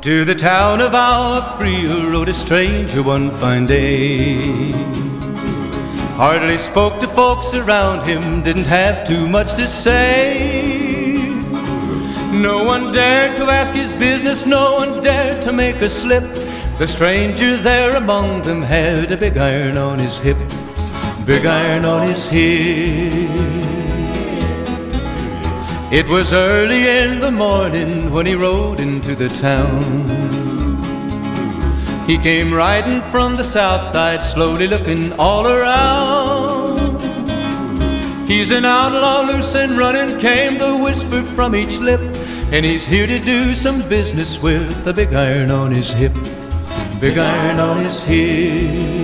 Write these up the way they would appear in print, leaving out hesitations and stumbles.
To the town of our Frio rode a stranger one fine day. Hardly spoke to folks around him, didn't have too much to say. No one dared to ask his business, no one dared to make a slip. The stranger there among them had a big iron on his hip, big iron on his hip. It was early in the morning when he rode into the town. He came riding from the south side, slowly looking all around. He's an outlaw, loose and running, came the whisper from each lip, and he's here to do some business with a big iron on his hip, big iron on his hip.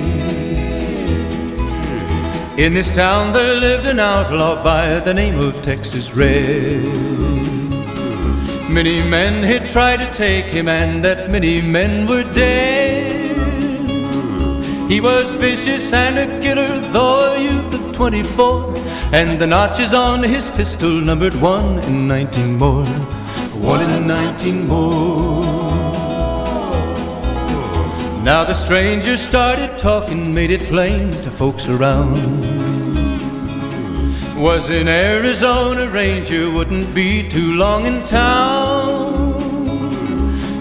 In this town there lived an outlaw by the name of Texas Red. Many men had tried to take him, and that many men were dead. He was vicious and a killer, though a youth of 24, and the notches on his pistol numbered 1 in 19 more, 1 in 19 more. Now the stranger started talking, made it plain to folks around. Was an Arizona ranger, wouldn't be too long in town.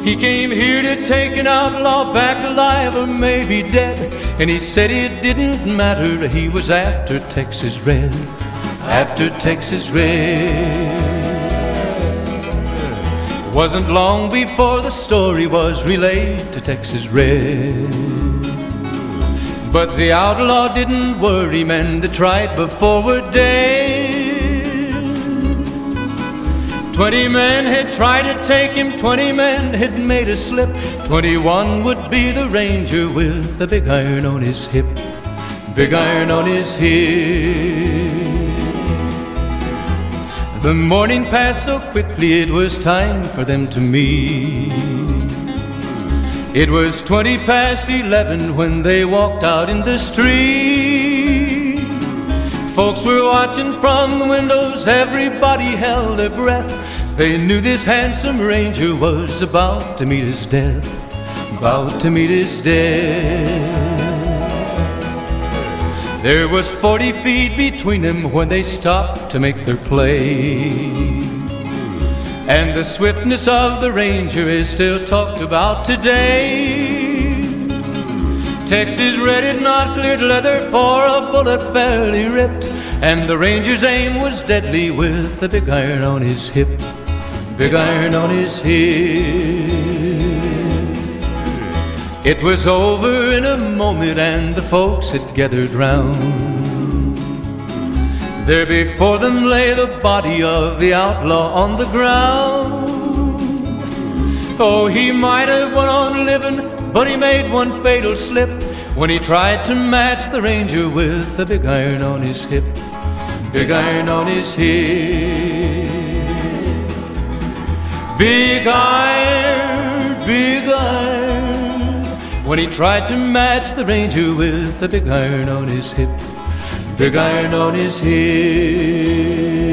He came here to take an outlaw back alive or maybe dead, and he said it didn't matter, he was after Texas Red, after Texas Red. Wasn't long before the story was relayed to Texas Red. But the outlaw didn't worry, men that tried before were dead. 20 men had tried to take him, 20 men had made a slip. 21 would be the ranger with the big iron on his hip, big iron on his hip. The morning passed so quickly, it was time for them to meet. It was 20 past 11 when they walked out in the street. Folks were watching from the windows, everybody held their breath. They knew this handsome ranger was about to meet his death, about to meet his death. There was 40 feet between them when they stopped to make their play. And the swiftness of the ranger is still talked about today. Texas Red had not cleared leather for a bullet fairly ripped, and the ranger's aim was deadly with the big iron on his hip, big iron on his hip. It was over in a moment and the folks had gathered round. There before them lay the body of the outlaw on the ground. Oh, he might have went on living, but he made one fatal slip when he tried to match the ranger with the big iron on his hip, big iron on his hip. Big iron, big iron, when he tried to match the ranger with the big iron on his hip, big iron on his hip.